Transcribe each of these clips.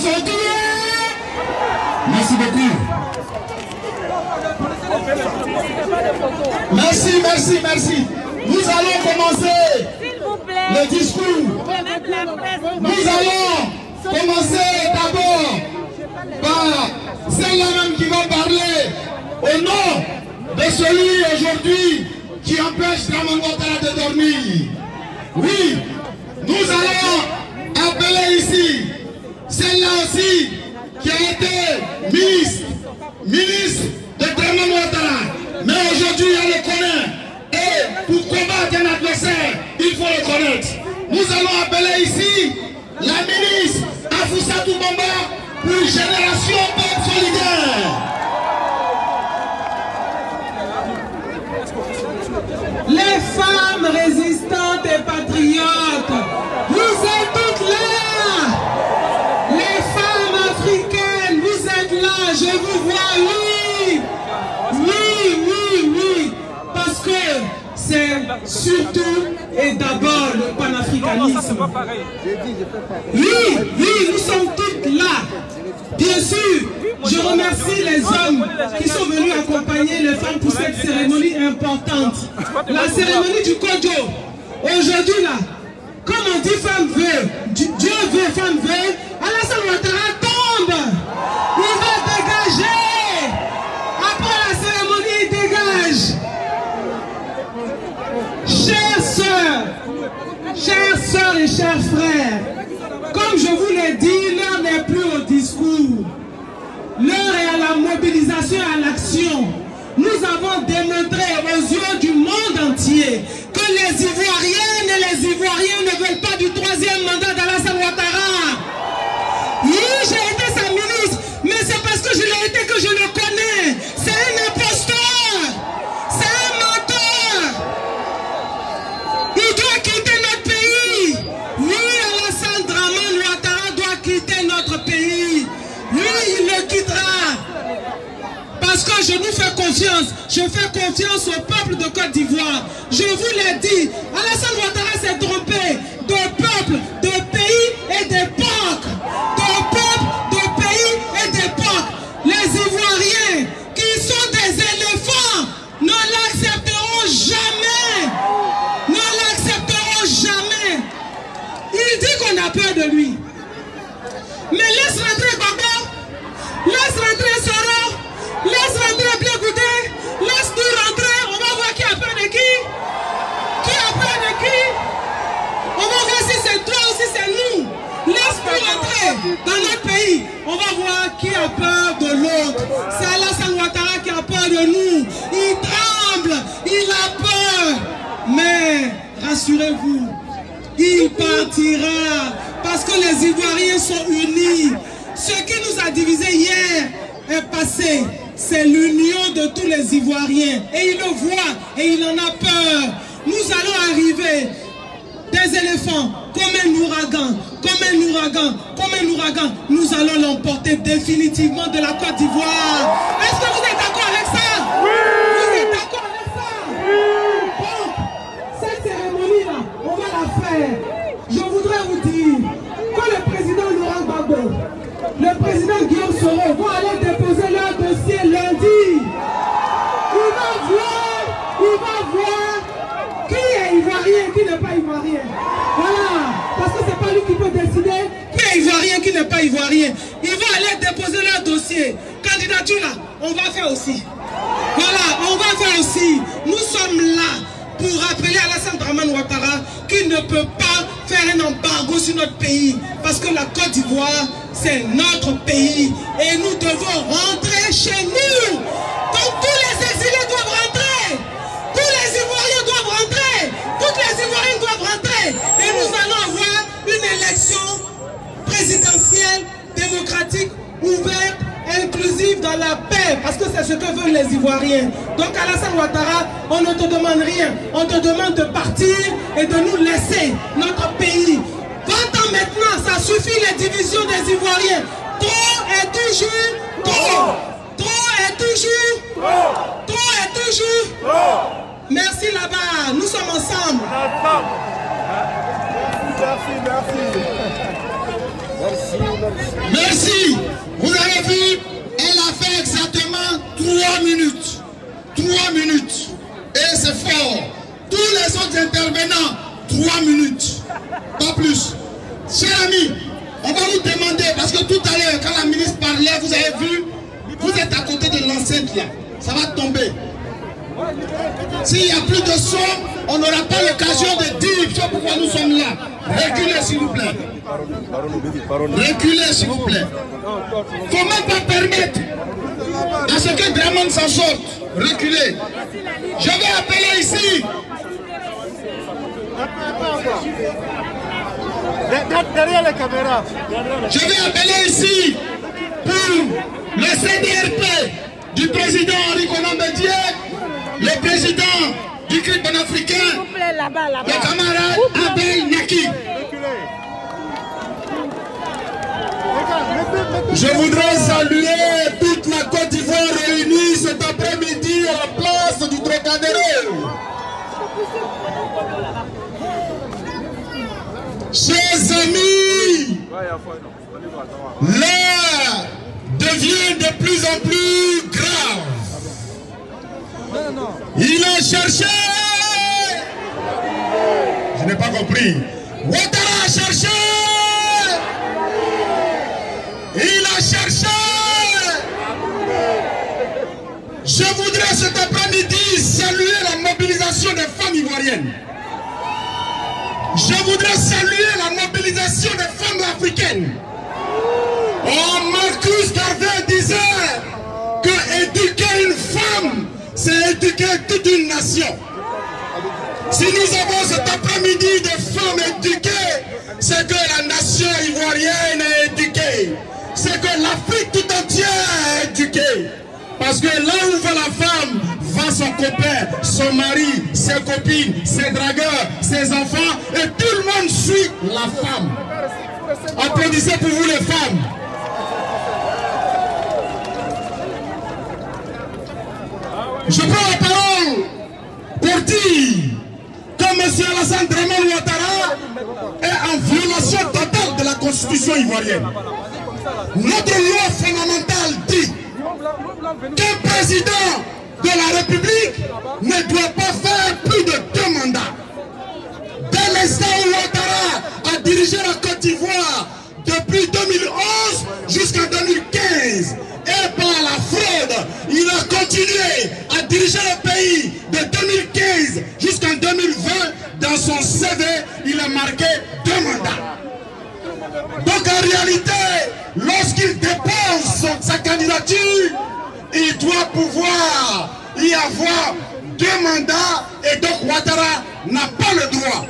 aujourd'hui. Merci beaucoup. Merci. Nous allons commencer le discours. Nous allons commencer d'abord par celle-là même qui va parler au nom de celui aujourd'hui qui empêche Dramane Ouattara de dormir. Oui, nous allons appeler ici celle-là aussi qui a été ministre de Dramane Ouattara. Mais aujourd'hui, elle le connaît. Et pour combattre un adversaire, il faut le connaître. Nous allons appeler ici la ministre Afousatou Bamba pour Génération Peuple Solidaire. Les femmes résistantes et patriotes, vous êtes toutes là. Les femmes africaines, vous êtes là, je vous vois, oui. Parce que c'est surtout et d'abord le panafricanisme. Oui, nous sommes toutes là. Bien sûr, je remercie les hommes qui sont venus accompagner les femmes pour cette cérémonie importante. La cérémonie du Kodjo. Aujourd'hui là, comme on dit femme veut, Dieu veut, femme veut, Alassane Ouattara tombe. Il va dégager. Après la cérémonie, il dégage. Chères sœurs et chers frères, comme je vous l'ai dit, l'heure n'est plus au discours. L'heure est à la mobilisation et à l'action. Nous avons démontré aux yeux du monde entier que les Ivoiriennes et les Ivoiriens ne veulent pas du troisième mandat d'Alassane Ouattara. Oui, j'ai été sa ministre, mais c'est parce que je l'ai été que je le connais. C'est un imposteur. C'est un menteur. Il doit quitter notre pays. Oui, Alassane Dramane Ouattara doit quitter notre pays. Oui, il le quittera. Parce que je nous fais confiance. Je fais confiance au peuple de Côte d'Ivoire. Je vous l'ai dit. Alassane Ouattara s'est trompé de peuple, de pays et d'époque. De peuple, de pays et d'époque. Les Ivoiriens qui sont des éléphants ne l'accepteront jamais. Ne l'accepteront jamais. Il dit qu'on a peur de lui. Mais laisse rentrer Baba. Laisse rentrer Soro. Laisse rentrer Blé-Goudé. Laisse-nous rentrer. On va voir qui a peur de qui. Qui a peur de qui. On va voir si c'est toi ou si c'est nous. Laisse-nous rentrer dans notre pays. On va voir qui a peur de l'autre. C'est Alassane Ouattara qui a peur de nous. Il tremble. Il a peur. Mais rassurez-vous, il partira. Parce que les Ivoiriens sont unis. Ce qui nous a divisés hier est passé. C'est l'union de tous les Ivoiriens. Et il le voit et il en a peur. Nous allons arriver des éléphants comme un ouragan, Nous allons l'emporter définitivement de la Côte d'Ivoire. Est-ce que vous êtes d'accord avec ça? Oui. Vous êtes d'accord avec ça? Oui. Donc, cette cérémonie-là, on va la faire. Je voudrais vous dire que le président Laurent Gbagbo, le président Guillaume Soro vont aller déposer leur dossier lundi. Il va voir qui est ivoirien, qui n'est pas ivoirien. Voilà, parce que c'est pas lui qui peut décider qui est ivoirien, qui n'est pas ivoirien. Ils vont aller déposer leur dossier. Candidature là, on va faire aussi. Voilà, on va faire aussi. Nous sommes là pour rappeler Alassane Dramane Ouattara qui ne peut pas faire un embargo sur notre pays. Parce que la Côte d'Ivoire, c'est notre pays. Et nous devons rentrer chez nous. Donc tous les exilés doivent rentrer. Tous les Ivoiriens doivent rentrer. Toutes les Ivoiriennes doivent rentrer. Et nous allons avoir une élection présidentielle, démocratique, ouverte, inclusive, dans la paix. Parce que c'est ce que veulent les Ivoiriens. Donc Alassane Ouattara, on ne te demande rien. On te demande de partir et de nous laisser notre pays. 20 ans maintenant, ça suffit les divisions des Ivoiriens. Trop est toujours trop. Trop est toujours trop. Trop est toujours trop. Merci là-bas, nous sommes ensemble. Merci. Merci. Vous avez vu, elle a fait exactement 3 minutes. 3 minutes. Et c'est fort. Tous les autres intervenants, 3 minutes. Pas plus. Chers amis, on va vous demander, parce que tout à l'heure, quand la ministre parlait, vous avez vu, vous êtes à côté de l'enceinte là. Ça va tomber. S'il n'y a plus de son, on n'aura pas l'occasion de dire pourquoi nous sommes là. Reculez s'il vous plaît. Reculez s'il vous plaît. Comment pas permettre à ce que Draman s'en sorte? Reculez. Je vais appeler ici. Derrière les caméras. Je vais appeler ici pour le CDRP du président Henri Konan Bédié, le président du CRIP panafricain, le camarade Abel Naki. Je voudrais saluer toute la Côte d'Ivoire réunie cet après-midi à la place du Trocadéro. Chers amis, l'heure devient de plus en plus grave. Il a cherché. Je n'ai pas compris. Ouattara a cherché. Il a cherché. Je voudrais cet après-midi saluer la mobilisation des femmes ivoiriennes. Je voudrais saluer la mobilisation des femmes africaines. Oh, Marcus Garvey disait que éduquer une femme, c'est éduquer toute une nation. Si nous avons cet après-midi des femmes éduquées, c'est que la nation ivoirienne est éduquée. C'est que l'Afrique tout entière est éduquée. Parce que là où va la femme, va son copain, son mari, ses copines, ses dragueurs, ses enfants, et tout le monde suit la femme. Applaudissez pour vous les femmes. Je prends la parole pour dire que M. Alassane Draman Ouattara est en violation totale de la Constitution ivoirienne. Notre loi fondamentale dit qu'un président de la République ne doit pas faire plus de 2 mandats. Dès l'instant où Ouattara a dirigé la Côte d'Ivoire depuis 2011 jusqu'en 2015, et par la fraude, il a continué à diriger le pays de 2015 jusqu'en 2020. Dans son CV, il a marqué 2 mandats. Donc en réalité, lorsqu'il dépose sa candidature, il doit pouvoir y avoir 2 mandats, et donc Ouattara n'a pas le droit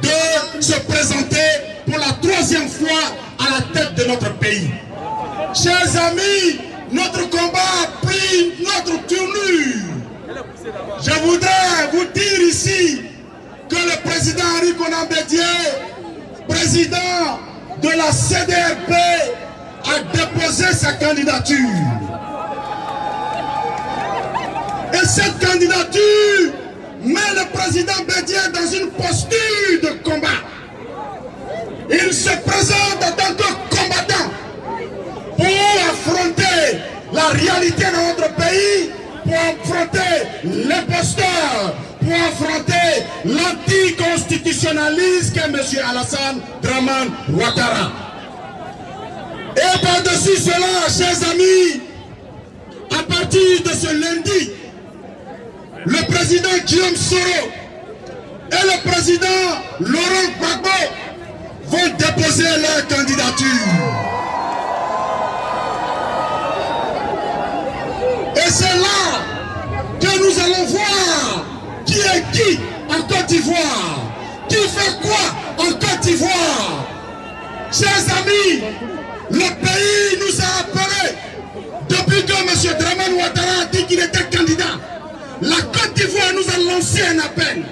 de se présenter pour la 3e fois à la tête de notre pays. Chers amis, notre combat a pris notre tournure. Je voudrais vous dire ici que le président Henri Konan Bédié, président de la CDRP, a déposé sa candidature. Et cette candidature met le président Bédié dans une posture de combat. Il se présente en tant que combattant pour affronter la réalité de notre pays, pour affronter l'imposteur, pour affronter l'anticonstitutionnalisme qu'est M. Alassane Draman Ouattara. Et par-dessus cela, chers amis, à partir de ce lundi, le président Guillaume Soro et le président Laurent Gbagbo vont déposer leur candidature. Et c'est là que nous allons voir qui est qui en Côte d'Ivoire, qui fait quoi en Côte d'Ivoire. Chers amis, le pays nous a appelés depuis que M. Draman Ouattara a dit qu'il était candidat. La Côte d'Ivoire nous a lancé un appel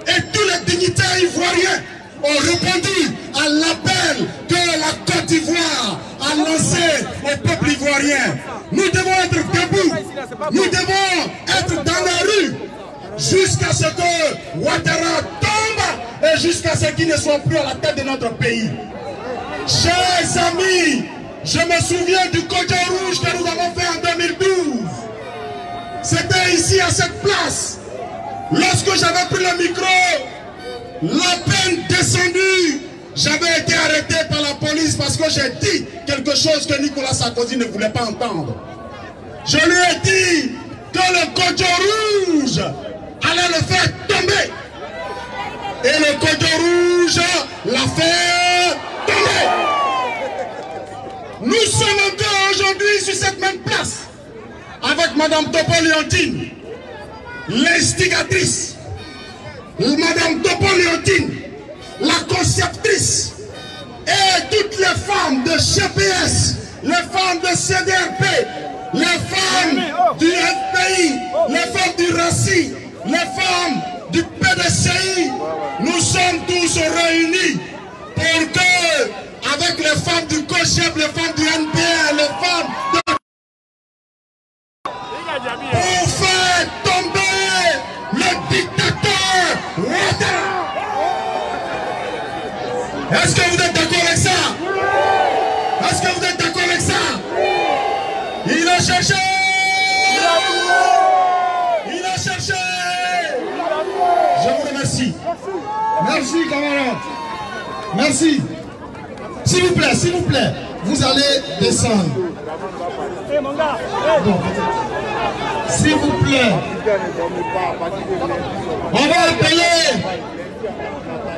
et tous les dignitaires ivoiriens ont répondu à l'appel que la Côte d'Ivoire a lancé au peuple ivoirien. Nous devons être debout, nous devons être dans la rue jusqu'à ce que Ouattara tombe et jusqu'à ce qu'il ne soit plus à la tête de notre pays. Chers amis, je me souviens du Kodjo Rouge que nous avons fait en 2012. C'était ici à cette place. Lorsque j'avais pris le micro, la peine descendue, j'avais été arrêté par la police parce que j'ai dit quelque chose que Nicolas Sarkozy ne voulait pas entendre. Je lui ai dit que le Kodjo Rouge allait le faire tomber. Et le Kodjo Rouge l'a fait tomber. Nous sommes encore aujourd'hui sur cette même place avec Madame Topo-Léontine, l'instigatrice, Madame Topo-Léontine, la conceptrice, et toutes les femmes de GPS, les femmes de CDRP, les femmes du FPI, les femmes du RACI, les femmes du PDCI. Nous sommes tous réunis pour que, avec les femmes du COGEP, les femmes du NPR, les femmes de... pour faire tomber le dictateur Ouattara. Est-ce que vous êtes d'accord avec ça? Est-ce que vous êtes d'accord avec ça? Il a cherché. Il a cherché. Je vous remercie. Merci camarades. Merci. S'il vous plaît, vous allez descendre. Bon. S'il vous plaît. On va appeler.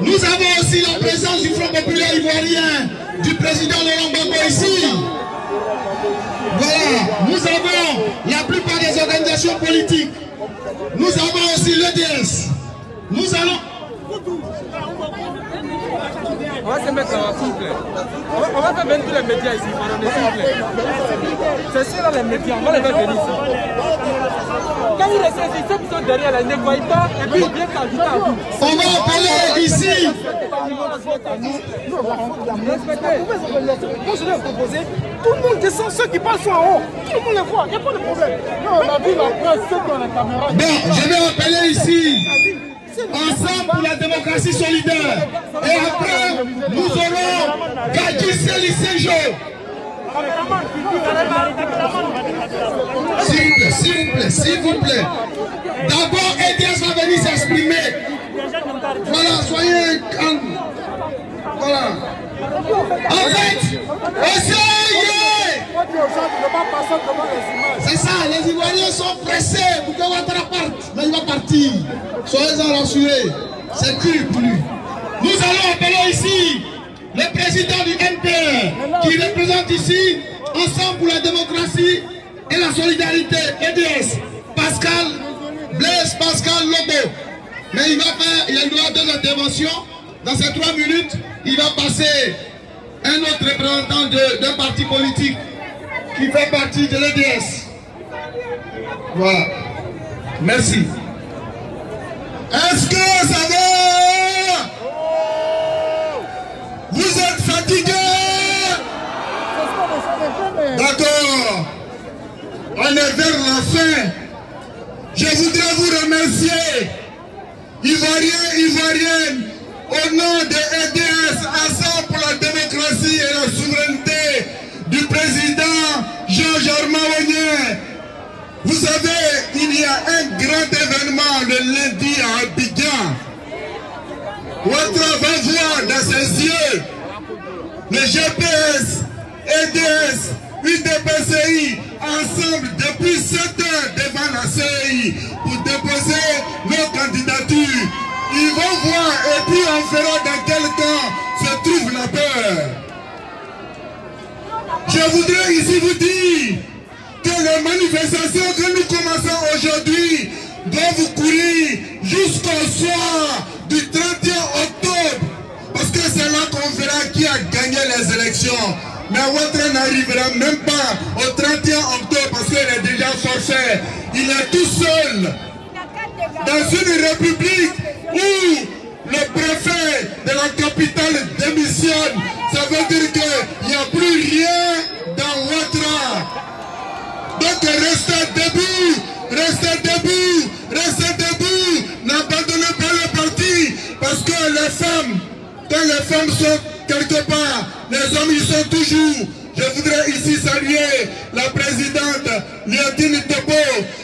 Nous avons aussi la présence du Front populaire ivoirien, du président Laurent Gbagbo ici. Voilà, nous avons la plupart des organisations politiques. Nous avons aussi l'EDS. Nous allons... On va se mettre en couple. On va faire venir tous les médias ici. C'est sûr, les médias, on va les faire venir ici. Quand ils restent ici, ceux qui sont derrière, là, ils ne voient pas et puis ils viennent s'ajouter à vous. On va appeler ici. Moi je vais proposer, tout le monde descend, ceux qui passent sont en haut. Tout le monde les voit, il n'y a pas de problème. Non, on a vu la presse, ceux qui ont la caméra. Bon, je vais appeler ici. Ensemble pour la démocratie solidaire. Et après, nous aurons Gadji Seli Sejo. S'il vous plaît. D'abord, EDS va venir s'exprimer. Voilà, soyez calmes. Voilà. En fait, essayez. C'est ça, les Ivoiriens sont pressés pour que Ouattara parte. Mais il va partir. Soyez-en rassurés. C'est plus. Nous allons appeler ici le président du NPR qui représente ici Ensemble pour la démocratie et la solidarité, EDS, Blaise Pascal Lobo. Mais il a le droit à 2 interventions. Dans ces 3 minutes, il va passer un autre représentant d'un parti politique qui fait partie de l'EDS. Voilà. Merci. Est-ce que ça va? Vous êtes fatigués? D'accord. On est vers la fin. Je voudrais vous remercier, Ivoiriens, Ivoiriennes, au nom de EDS, Ensemble pour la démocratie et la souveraineté du président Georges Armaonien. Vous savez, il y a un grand événement le lundi à Abidjan. Ouattara va voir dans ses yeux le GPS, EDS, UDPCI, ensemble depuis 7 heures devant la CEI pour déposer nos candidatures. Ils vont voir et puis on verra dans quel camp se trouve la peur. Je voudrais ici vous dire que les manifestations que nous commençons aujourd'hui doivent courir jusqu'au soir du 31 octobre. Parce que c'est là qu'on verra qui a gagné les élections. Mais Ouattara n'arrivera même pas au 31 octobre parce qu'il est déjà forfait. Il est tout seul. Dans une république où le préfet de la capitale démissionne, ça veut dire qu'il n'y a plus rien dans Ouattara. Donc restez debout, restez debout, restez debout, n'abandonnez pas le parti, parce que les femmes, quand les femmes sont quelque part, les hommes y sont toujours. Je voudrais ici saluer la présidente Léontine Tobo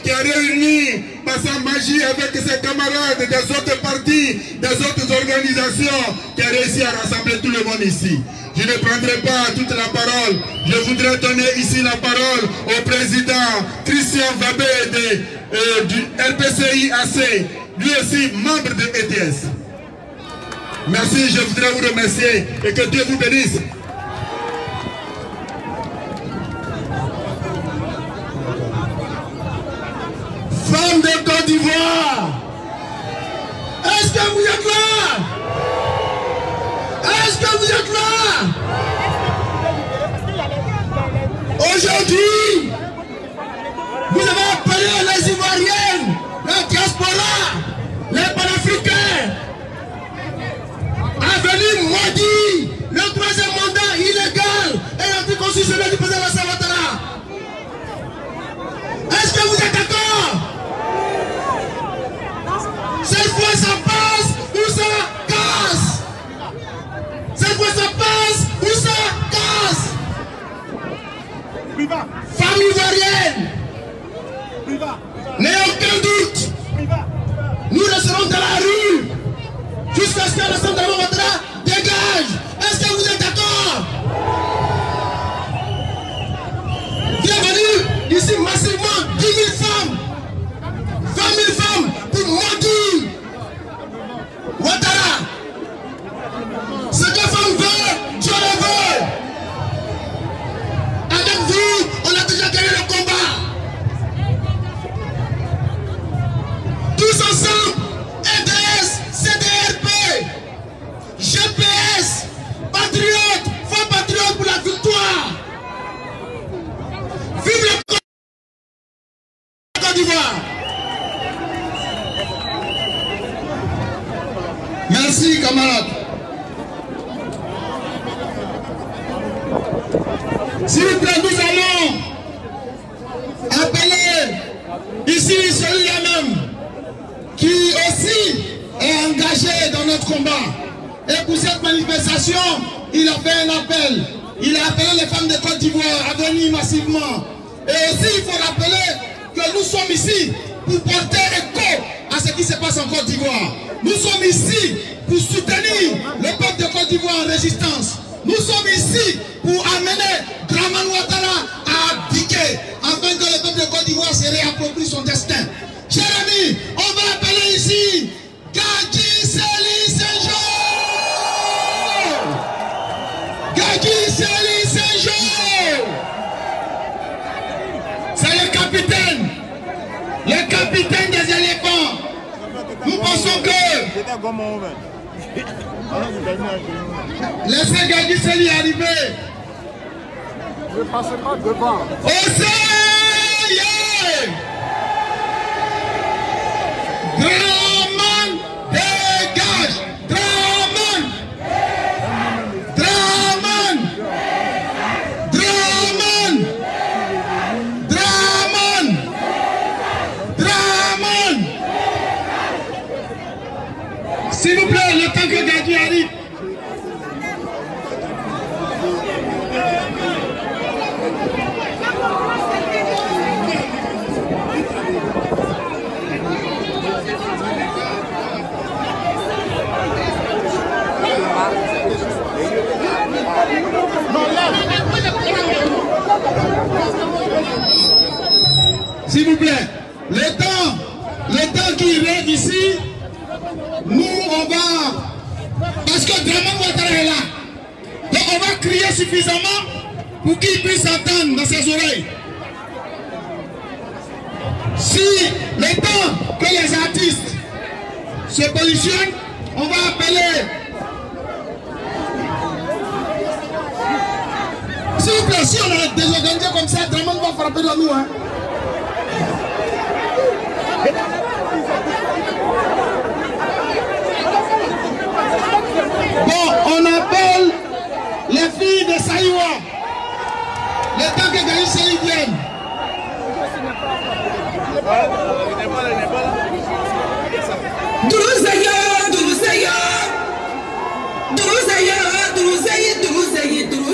qui a réuni par sa magie avec ses camarades des autres partis, des autres organisations, qui a réussi à rassembler tout le monde ici. Je ne prendrai pas toute la parole. Je voudrais donner ici la parole au président Christian Vabé du RPCI-AC, lui aussi membre de ETS. Merci, je voudrais vous remercier et que Dieu vous bénisse. Femmes de Côte d'Ivoire, est-ce que vous êtes là? Est-ce que vous êtes là? Aujourd'hui, vous avez appelé les Ivoiriennes, la diaspora, les panafricains à venir maudire le troisième mandat illégal et anticonstitutionnel du président Alassane Ouattara. Est-ce que vous êtes d'accord? Cette fois ça passe ou ça casse? Cette fois ça passe ou ça casse? Femmes ivoiriennes, n'ayez aucun doute, nous resterons dans la rue jusqu'à ce que Alassane Ouattara dégage. Est-ce que vous êtes d'accord? Bienvenue ici massivement 10 000 femmes, 20 000 femmes pour maudire Ouattara. Ce que femmes veulent, Dieu le veut. Avec vous, on a déjà gagné le combat. Tous ensemble, EDS, CDRP, GPS, patriotes, femmes patriotes pour la victoire. Vive le Côte d'Ivoire. Merci camarades. S'il vous plaît, nous allons appeler ici celui-là même qui aussi est engagé dans notre combat. Et pour cette manifestation, il a fait un appel. Il a appelé les femmes de Côte d'Ivoire à venir massivement. Et aussi, il faut rappeler que nous sommes ici pour porter écho à ce qui se passe en Côte d'Ivoire. Nous sommes ici pour soutenir le peuple de Côte d'Ivoire en résistance. Nous sommes ici pour amener Dramane Ouattara à abdiquer afin que le peuple de Côte d'Ivoire se réapproprie son destin. Chers amis, on va appeler ici Gadji Sely Senghor. Gadji Sely Senghor. C'est le capitaine des éléphants. Nous pensons que laissez Gadji Sely arriver. Ne passez pas devant. Dramane, dégage. Dramane. Dramane. Dramane. Dramane. Dramane. S'il vous plaît, le temps que Gadji arrive. S'il vous plaît, le temps qui reste ici, nous on va, parce que Dramane Ouattara est là, donc on va crier suffisamment pour qu'il puisse entendre dans ses oreilles. Si le temps que les artistes se positionnent, on va appeler. S'il vous plaît, si on est désorganisé comme ça, Dramane va frapper dans nous. Hein. Bon, on appelle les filles de Saïwa. Le temps que Gadji Sely vienne. Duruzaya, Duruzaya, Duruzaya, Duruzaya, Duruzaya, Duruzaya.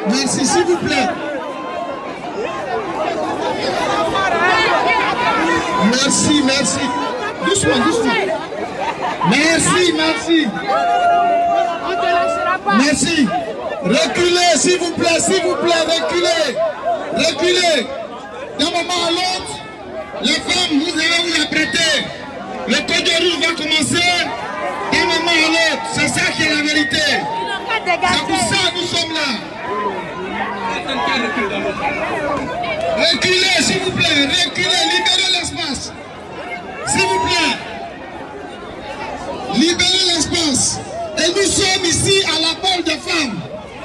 Merci, s'il vous plaît. Merci, merci. Doucement, doucement. Merci, merci. Merci. Reculez, s'il vous plaît, reculez. Reculez. D'un moment à l'autre, les femmes, vous allez vous apprêter. Le code de rouge va commencer d'un moment à l'autre. C'est ça qui est la vérité. C'est pour ça que nous sommes là. Reculez, s'il vous plaît, reculez, libérez l'espace. S'il vous plaît. Libérez l'espace. Et nous sommes ici. parole de femmes.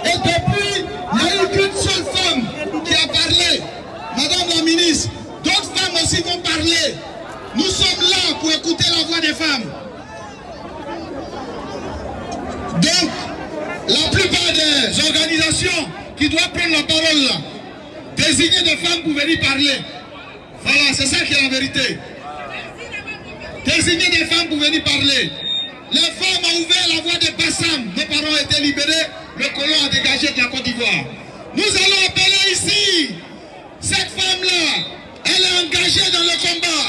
Et depuis, il n'y a eu qu'une seule femme qui a parlé. Madame la ministre, d'autres femmes aussi vont parler. Nous sommes là pour écouter la voix des femmes. Donc, la plupart des organisations qui doivent prendre la parole là, désigner des femmes pour venir parler. Voilà, c'est ça qui est la vérité. Désigner des femmes pour venir parler. Les femmes ont ouvert la voie des Bassam. Nos parents ont été libérés. Le colon a dégagé de la Côte d'Ivoire. Nous allons appeler ici cette femme-là. Elle est engagée dans le combat.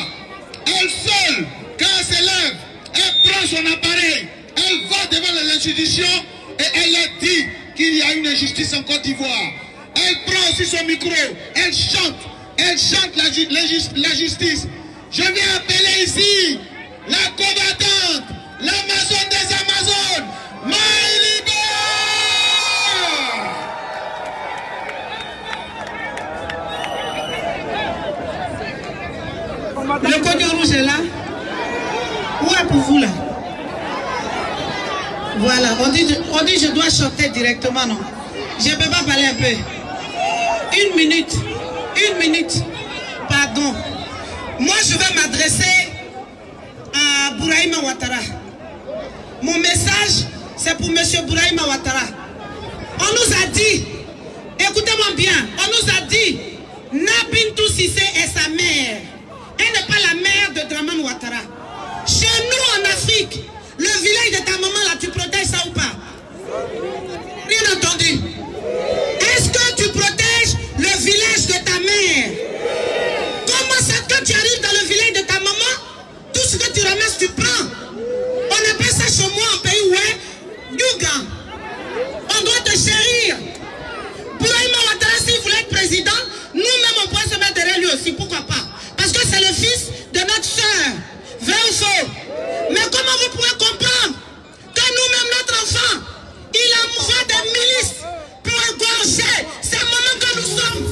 Elle seule, quand elle se lève, elle prend son appareil. Elle va devant les institutions et elle leur dit qu'il y a une injustice en Côte d'Ivoire. Elle prend aussi son micro. Elle chante la justice. Je viens appeler ici la combattante, l'Amazone des Amazones, Maïliba. Le code rouge est là. Où est pour vous là? Voilà, on dit je dois chanter directement, non? Je ne peux pas parler un peu. Une minute. Pardon. Moi, je vais m'adresser à Bouraïma Ouattara. Mon message, c'est pour M. Bouraïma Ouattara. On nous a dit, écoutez-moi bien, on nous a dit, Nabintou Sissé est sa mère. Elle n'est pas la mère de Dramane Ouattara. Chez nous en Afrique, le village de ta maman là, tu protèges ça ou pas? Rien entendu. Est-ce que tu protèges le village de ta mère? Comment ça, quand tu arrives dans le village de ta maman, tout ce que tu ramasses, tu prends? On appelle ça chez moi en pays où est Yuga. On doit te chérir. Bouraïma Ouattara, s'il voulait être président, nous-mêmes on pourrait se mettre derrière lui aussi, pourquoi pas? Parce que c'est le fils de notre soeur. Vrai ou faux? Mais comment vous pouvez comprendre que nous-mêmes, notre enfant, il envoie des milices pour égorger ces moments que nous sommes?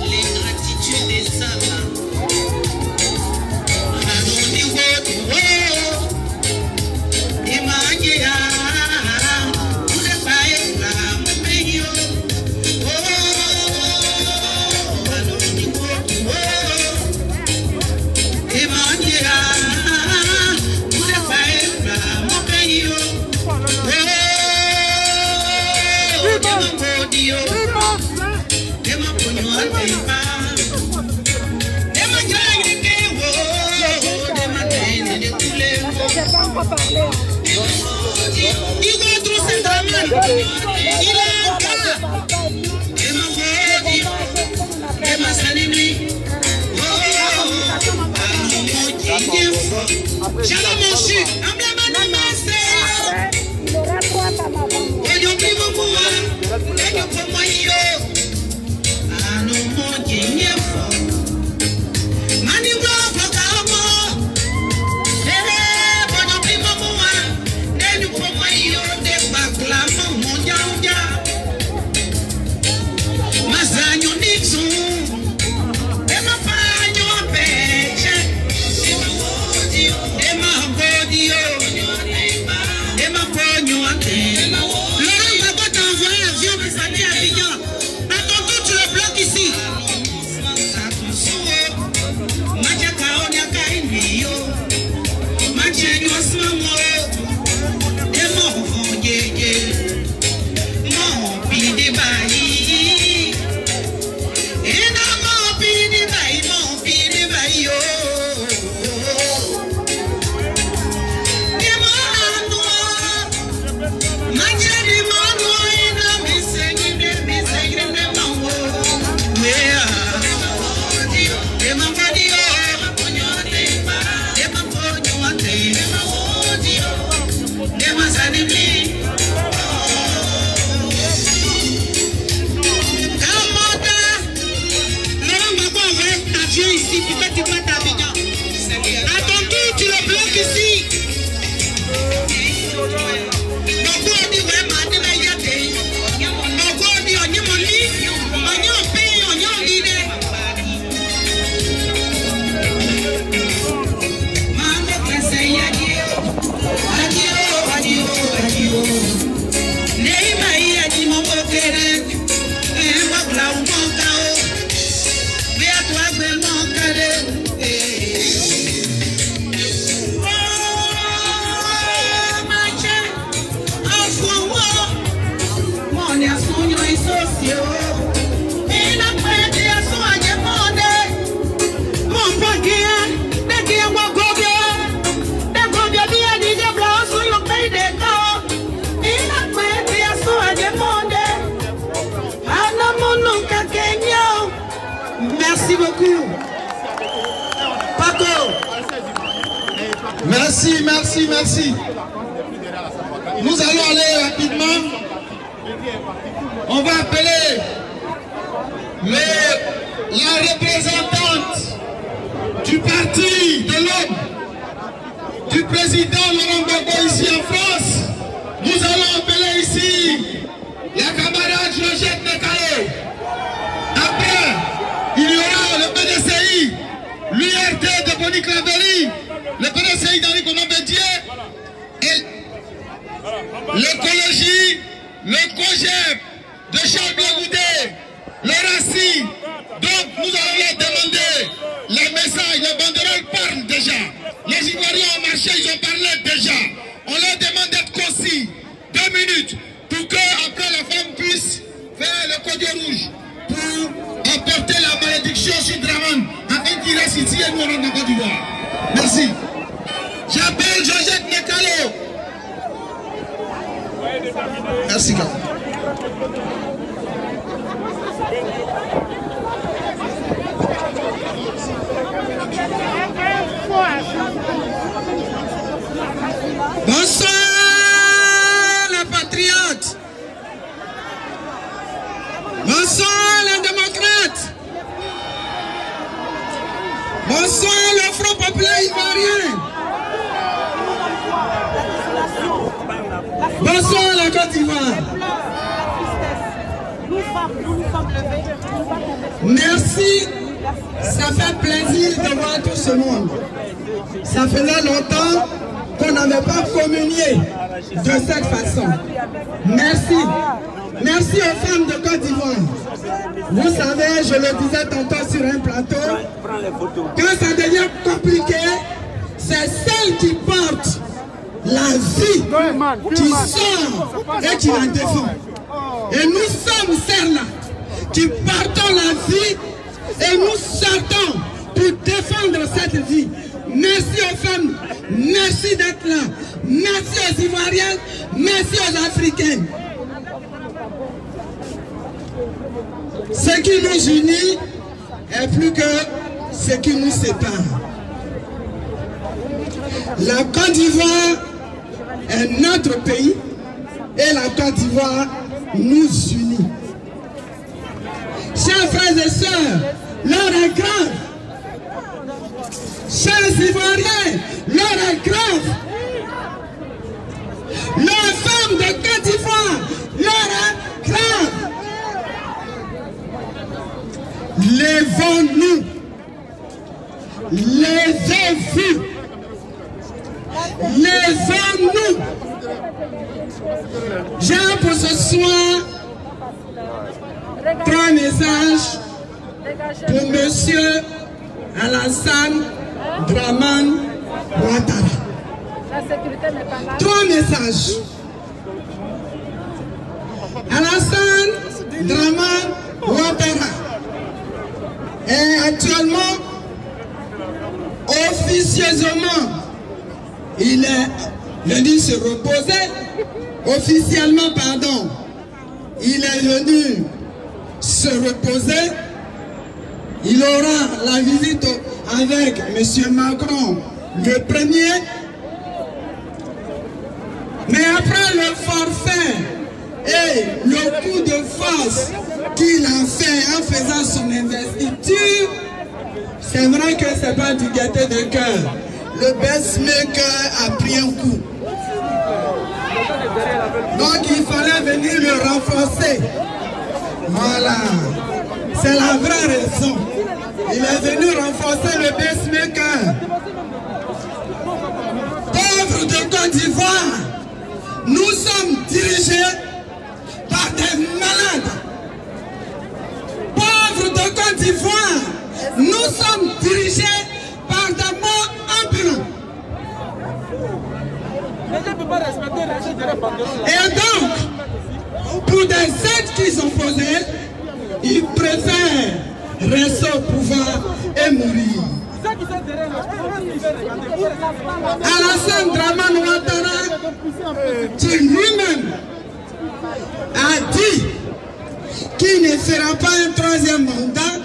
L'ingratitude des hommes. Dio Merci, merci. Nous allons aller rapidement. On va appeler la représentante du parti de l'homme, du président Laurent Gbagbo ici en France. Nous allons appeler ici la camarade Georgette Nekalo. Après, il y aura le PDCI, l'URT de Bonny Claverie, le PDCI d'Henri Konan Bédié, et l'écologie, le COGEP de Charles Blagoudet, le RACI. Donc nous allons leur demander les messages, les banderoles parlent déjà. Les Ivoiriens ont marché, ils ont parlé déjà. On leur demande d'être concis, 2 minutes, pour qu'après la femme puisse faire le code rouge pour emporter la malédiction sur Draman, afin qu'il reste ici et nous on rentre en Côte d'Ivoire. Merci. J'appelle Georgette Nekalo. Merci, Kat. Bonsoir les patriotes. Bonsoir les démocrates. Bonsoir le Front populaire ivoirien. Bonsoir la Côte d'Ivoire. Merci. Ça fait plaisir de voir tout ce monde. Ça faisait longtemps qu'on n'avait pas communié de cette façon. Merci. Merci aux femmes de Côte d'Ivoire. Vous savez, je le disais tantôt sur un plateau, quand ça devient compliqué, c'est celles qui portent la vie, qui sort et qui la défend. Et nous sommes celles-là qui portons la vie et nous sortons pour défendre cette vie. Merci aux femmes, merci d'être là. Merci aux Ivoiriens, merci aux Africains. Ce qui nous unit est plus que ce qui nous sépare. La Côte d'Ivoire est notre pays et la Côte d'Ivoire nous unit. Chers frères et sœurs, l'heure est grave. Chers Ivoiriens, l'heure est grave. Les femmes de Côte d'Ivoire, l'heure est grave. Lèvons-nous. Levez-vous. Lèvons-nous. J'ai pour ce soir 3 messages pour Monsieur Alassane Dramane Ouattara. 3 messages. Alassane Dramane Ouattara est actuellement, officieusement, il est venu se reposer. Officiellement, pardon, il est venu se reposer. Il aura la visite avec M. Macron le 1er. Mais après le forfait et le coup de force qu'il a fait en faisant son investiture, c'est vrai que ce n'est pas du gaieté de cœur. Le pacemaker a pris un coup. Donc il fallait venir le renforcer. Voilà. C'est la vraie raison. Il est venu renforcer le pacemaker. Pauvres de Côte d'Ivoire, nous sommes dirigés par des malades. Pauvres de Côte d'Ivoire, nous sommes dirigés par des morts ambulants. Et donc, pour des aides qu'ils ont posées, ils préfèrent rester au pouvoir et mourir. Alassane Dramane Ouattara, qui lui-même a dit qu'il ne fera pas un 3e mandat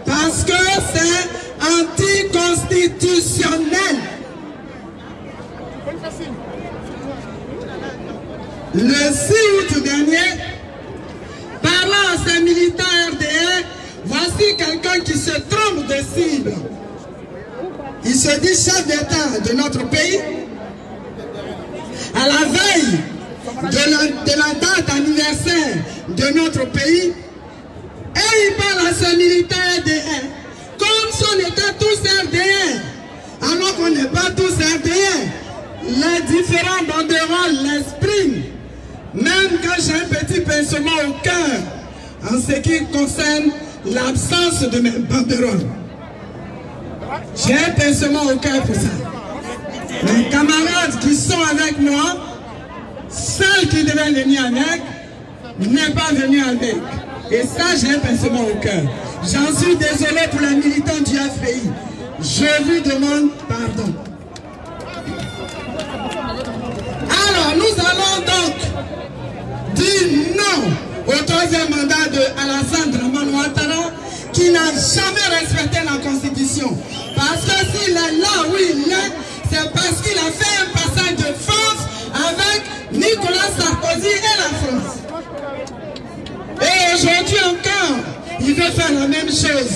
parce que c'est anticonstitutionnel. le 6 août dernier, parlant à ces militants RDR, voici quelqu'un qui se trompe de cible. Il se dit chef d'État de notre pays. À la veille de la date anniversaire de notre pays, et il parle à ces militants RDR comme si on était tous RDR, alors qu'on n'est pas tous RDR. Les différents banderoles l'expriment. Même quand j'ai un petit pincement au cœur en ce qui concerne l'absence de mes banderoles. J'ai un pincement au cœur pour ça. Mes camarades qui sont avec moi, celle qui devait venir avec, n'est pas venue avec. Et ça, j'ai un pincement au cœur. J'en suis désolé pour les militants du FPI. Je vous demande pardon. Alors, nous allons donc dire non au troisième mandat de Alassane Dramane Ouattara, qui n'a jamais respecté la Constitution. Parce que s'il est là où il est, c'est parce qu'il a fait un passage de force avec Nicolas Sarkozy et la France. Et aujourd'hui encore, il veut faire la même chose.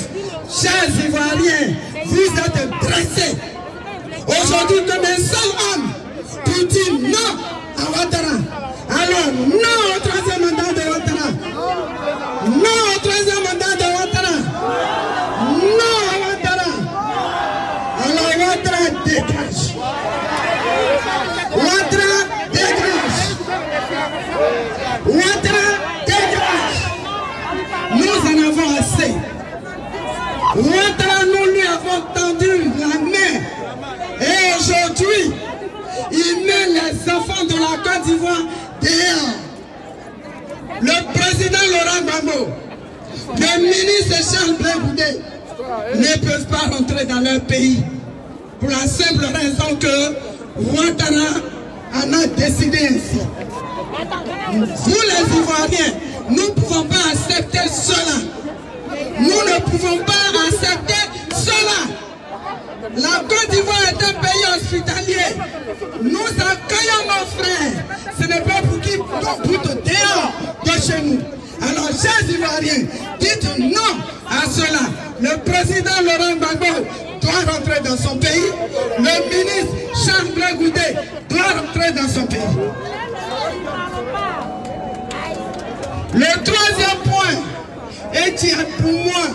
Chers Ivoiriens, vous êtes dressés. Aujourd'hui, comme un seul homme, pour dire non à Ouattara. Alors, non au troisième mandat de Ouattara. Non au troisième mandat de Ouattara. Non à Ouattara. Alors, Ouattara dégage. Ouattara dégage. Ouattara dégage. Nous en avons assez. Ouattara, nous lui avons tendu la main. Et aujourd'hui, il met les enfants de la Côte d'Ivoire dehors. Le président Laurent Gbagbo, le ministre Charles Blé Goudé ne peuvent pas rentrer dans leur pays. Pour la simple raison que Ouattara en a décidé ainsi. Vous les Ivoiriens, nous ne pouvons pas accepter cela. Nous ne pouvons pas accepter cela. La Côte d'Ivoire est un pays hospitalier. Nous accueillons nos frères. Ce n'est pas pour qu'ils boutent dehors de chez nous. Alors, chers Ivoiriens, dites non à cela. Le président Laurent Gbagbo doit rentrer dans son pays. Le ministre Charles Blé Goudé doit rentrer dans son pays. Le troisième point est pour moi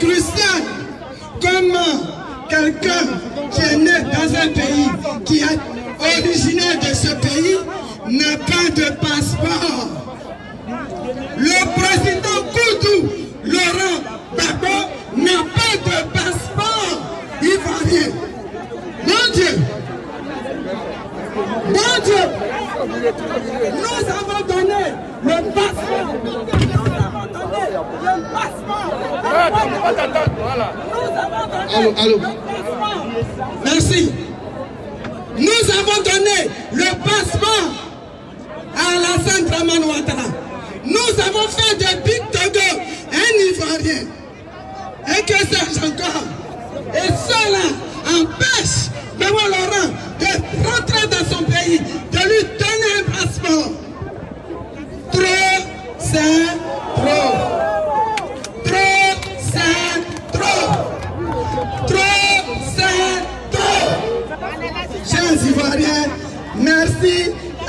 crucial. Comment quelqu'un qui est né dans un pays, qui est originaire de ce pays, n'a pas de passeport? Le président Koudou, Laurent Gbagbo, n'a pas de passeport ivoirien. Mon Dieu! Mon Dieu! Nous avons donné le passeport. Nous avons donné le passeport. Allô. Merci. Nous avons donné le passeport à Alassane Dramane Ouattara. Nous avons fait de Big Togo un Ivoirien. Et que sais-je encore? Et cela empêche Gbagbo Laurent de rentrer dans son pays, de lui donner un passeport. Trop, c'est trop. Trop, c'est trop. Trop, c'est trop. Chers Ivoiriens, merci.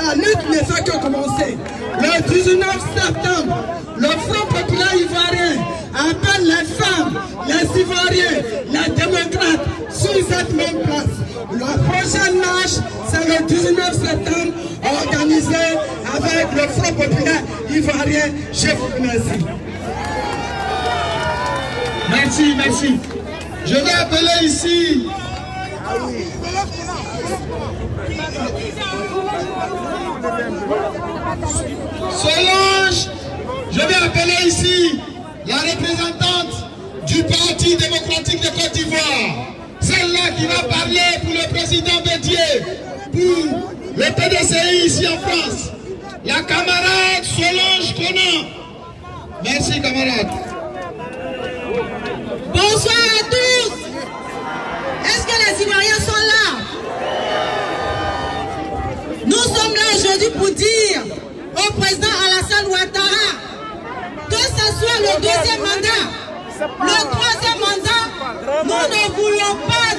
La lutte ne fait que commencer. Le 19 septembre, le Front populaire ivoirien appelle les femmes, les Ivoiriens, les démocrates sur cette même place. La prochaine marche, c'est le 19 septembre, organisée avec le Front populaire ivoirien. Je vous remercie. Merci. Je vais appeler ici. Solange, je vais appeler ici la représentante du Parti démocratique de Côte d'Ivoire. Celle-là qui va parler pour le président Bédié, pour le PDCI ici en France. La camarade Solange Conan. Merci camarade. Bonsoir à tous. Est-ce que les Ivoiriens sont là? Nous sommes là aujourd'hui pour dire le troisième mandat, nous ne voulons pas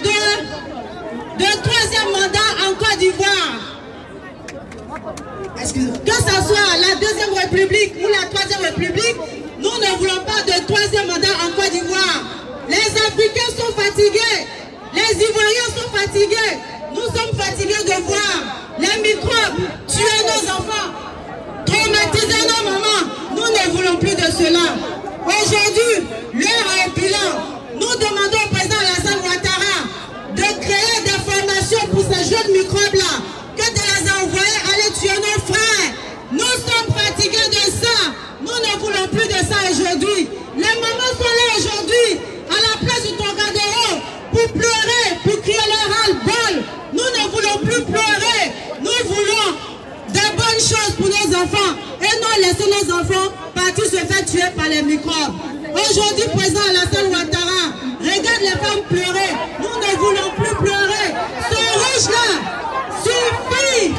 de troisième mandat en Côte d'Ivoire. Que ce soit la deuxième république ou la troisième république, nous ne voulons pas de troisième mandat en Côte d'Ivoire. Les Africains sont fatigués, les Ivoiriens sont fatigués, nous sommes fatigués de voir les microbes tuer nos enfants, traumatiser nos mamans. Nous ne voulons plus de cela. Aujourd'hui, l'heure est bilan. Nous demandons au président Alassane Ouattara de créer des formations pour ces jeunes microbes-là, que de les envoyer aller tuer nos frères. Nous sommes fatigués de ça. Nous ne voulons plus de ça aujourd'hui. Les mamans sont là aujourd'hui, à la place du Trocadéro, pour pleurer, pour crier leur ras-le-bol. Nous ne voulons plus pleurer. Nous voulons de bonnes choses pour nos enfants. Et non laisser nos enfants partir se faire tuer par les microbes. Aujourd'hui, président Alassane Ouattara, regarde les femmes pleurer. Nous ne voulons plus pleurer. Ce rouge-là suffit.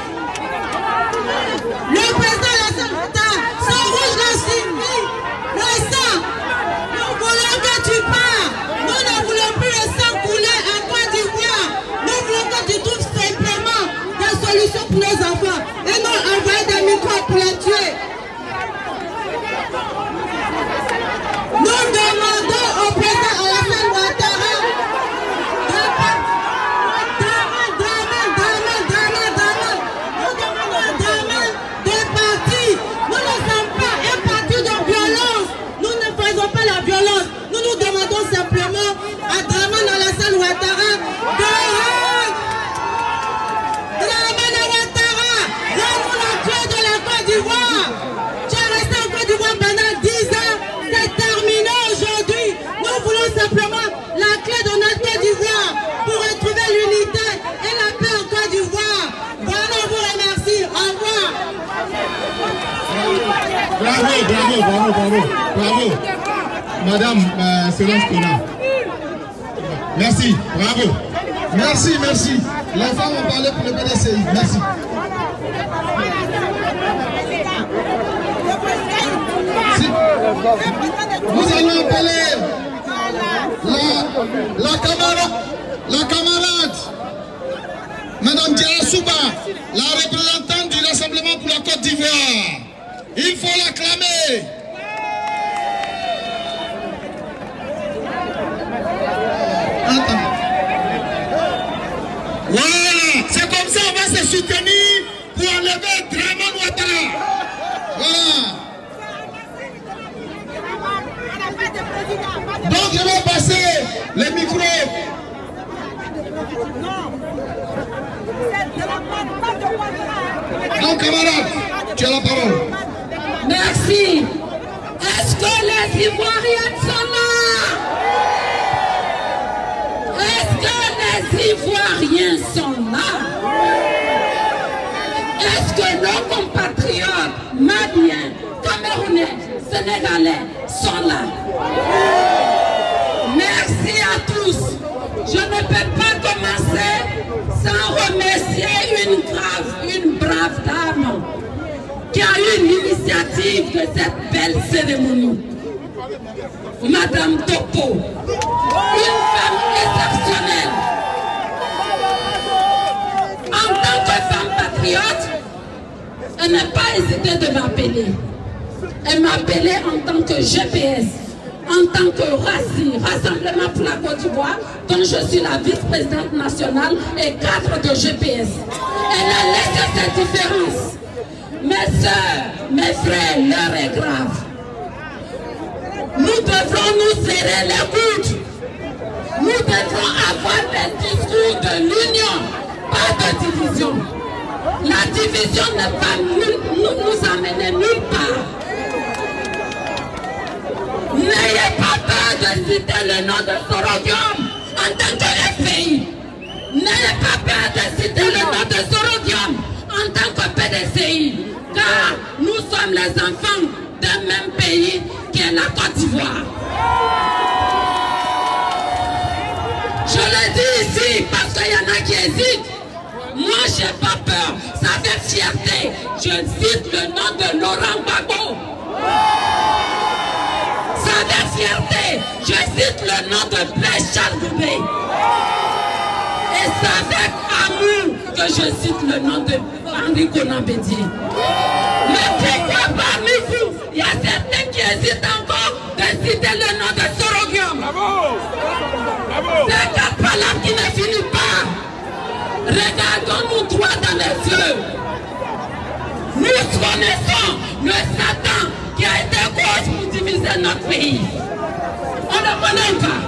Le président Alassane Ouattara, ce rouge-là suffit. Le sang, nous voulons que tu pars. Nous ne voulons plus le sang couler en Côte d'Ivoire. Nous voulons que tu trouves simplement des solutions pour nos enfants. Et non envoyer des microbes pour les tuer. Nous demandons au président Alassane Ouattara de partir. Nous ne sommes pas un parti de violence. Nous ne faisons pas la violence. Nous demandons simplement à Dramane Alassane Ouattara de Dramane Ouattara, rends-nous la clé de la Côte d'Ivoire. Tu es resté en Côte d'Ivoire pendant 10 ans. C'est terminé aujourd'hui. Nous voulons simplement la clé de notre Côte d'Ivoire pour retrouver l'unité et la paix en Côte d'Ivoire. Voilà, on vous remercie. Au revoir. Bravo. Madame Céleste Kona. Merci, bravo. Merci. Les femmes ont parlé pour le PDCI. Merci. Nous allons appeler la camarade, Madame Diara Souba, la représentante du Rassemblement pour la Côte d'Ivoire. Il faut l'acclamer. Voilà, c'est comme ça on va se soutenir pour enlever Dramane Ouattara. Voilà. Donc je vais passer les micros. Donc camarade, tu as la parole. Merci. Est-ce que les Ivoiriens sont là? Est-ce que les Ivoiriens sont là? Est-ce que nos compatriotes maliens, camerounais, sénégalais sont là? Merci à tous. Je ne peux pas commencer sans remercier une brave dame qui a eu l'initiative de cette belle cérémonie. Madame Topo, une femme exceptionnelle. En tant que femme patriote, elle n'a pas hésité de m'appeler. Elle m'a appelé en tant que GPS, en tant que RACI, Rassemblement pour la Côte d'Ivoire, dont je suis la vice-présidente nationale et cadre de GPS. Elle a laissé cette différence. Mes soeurs, mes frères, l'heure est grave. Nous devrons nous serrer les coudes. Nous devrons avoir des discours de l'union, pas de division. La division ne va nous amener nulle part. N'ayez pas peur de citer le nom de Sorodium en tant que FPI. N'ayez pas peur de citer le nom de Sorodium en tant que PDCI. Car nous sommes les enfants d'un même pays qui est la Côte d'Ivoire. Je le dis ici parce qu'il y en a qui hésitent. Moi, je n'ai pas peur. Ça fait fierté. Je cite le nom de Laurent Gbagbo. Ça fait fierté. Je Condé. Et c'est avec amour que je cite le nom de Henri Konan Bédié. Mais pourquoi parmi vous, il y a certains qui hésitent encore de citer le nom de Soroguium? C'est quatre palabres qui ne finissent pas. Regardons-nous droit dans les yeux. Nous connaissons le Satan qui a été cause pour diviser notre pays. On ne connaît pas.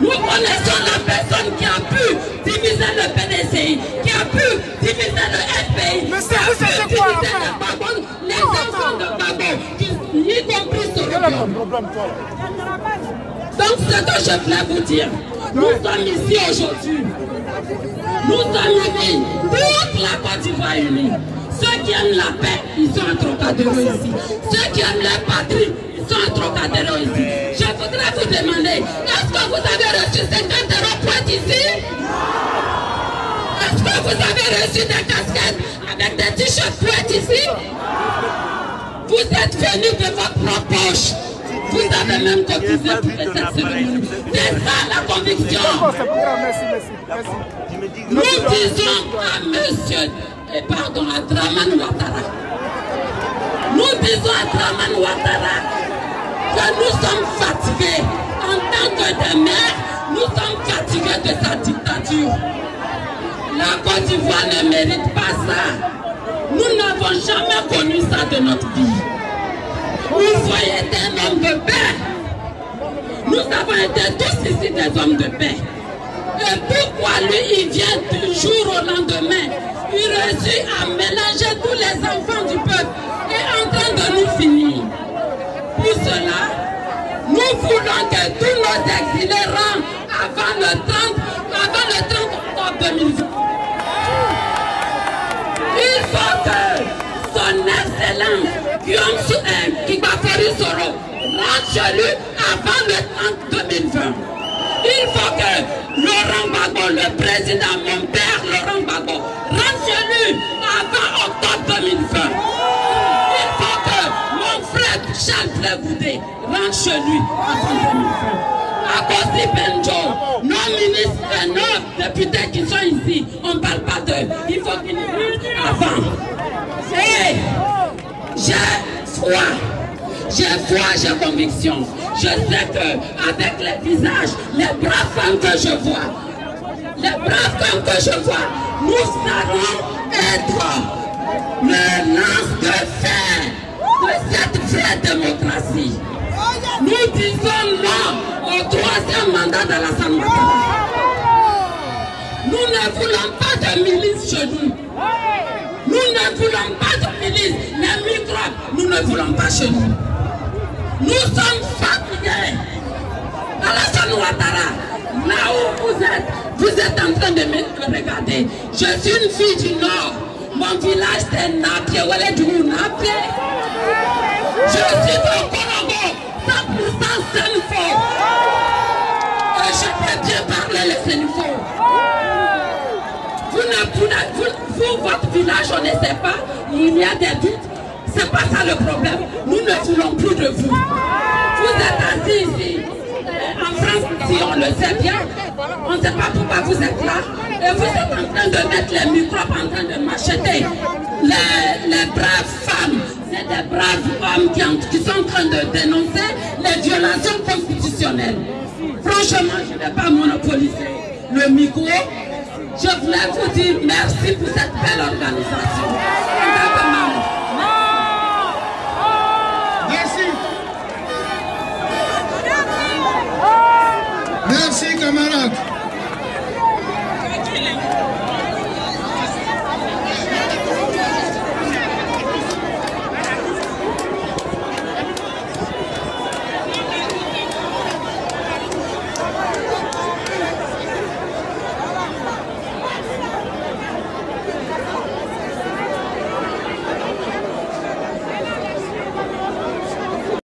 Nous connaissons la personne qui a pu diviser le PDCI, qui a pu diviser le FPI, qui a pu diviser le Gbagbo, les enfants de Gbagbo, y compris Soroguium. Donc ce que je voulais vous dire, nous sommes ici aujourd'hui. Nous sommes unis, toute la Côte d'Ivoire unie. Ceux qui aiment la paix, ils sont en Trocadéro ici. Ceux qui aiment la patrie, ils sont en Trocadéro ici. Je voudrais vous demander, est-ce que vous avez reçu 50 € pour être ici? Est-ce que vous avez reçu des casquettes avec des t-shirts pour être ici? Vous êtes venus de votre propre poche. Vous avez même cotisé pour cette cérémonie. C'est ça la conviction. Nous disons à monsieur, à Dramane Ouattara, nous disons à Dramane Ouattara que nous sommes fatigués. En tant que des maires, nous sommes fatigués de sa dictature. La Côte d'Ivoire ne mérite pas ça. Nous n'avons jamais connu ça de notre vie. Vous voyez un homme de paix. Nous avons été tous ici des hommes de paix. Et pourquoi lui, il vient du jour au lendemain, il réussit à mélanger tous les enfants du peuple et en train de nous finir. Pour cela, nous voulons que tous nos exilés rentrent avant le 30 octobre 2020. Il faut que son excellence Kibafori Soro rentre chez lui avant le 30 2020. Il faut que Laurent Gbagbo, le président, mon père Laurent Gbagbo, rentre chez lui avant octobre 2020. Il faut que mon frère Charles Goudé rentre chez lui avant 2020. À cause de Benjo, nos ministres et nos députés qui sont ici, on ne parle pas d'eux. Il faut qu'ils rentrent avant. Et j'ai foi, j'ai conviction. Je sais qu'avec les visages, les braves femmes que je vois, nous allons être le lance de fer de cette vraie démocratie. Nous disons non au troisième mandat de l'Alassane Ouattara. Nous ne voulons pas de milice chez nous. Nous ne voulons pas de milice. Les microbes, nous ne voulons pas chez nous. Nous sommes fatigués. Alassane Ouattara, là où vous êtes en train de me regarder. Je suis une fille du Nord. Mon village c'est Napié. Je suis au Congo, 100% Sénifo. Et je peux bien parler le Sénifo. Vous, votre village, on ne sait pas, il y a des doutes. C'est pas ça le problème. Nous ne voulons plus de vous. Vous êtes assis ici. En France, si on le sait bien, on ne sait pas pourquoi vous êtes là. Et vous êtes en train de mettre les microbes, en train de m'acheter. Les braves femmes, c'est des braves hommes qui sont en train de dénoncer les violations constitutionnelles. Franchement, je ne vais pas monopoliser le micro. Je voulais vous dire merci pour cette belle organisation. Merci camarades.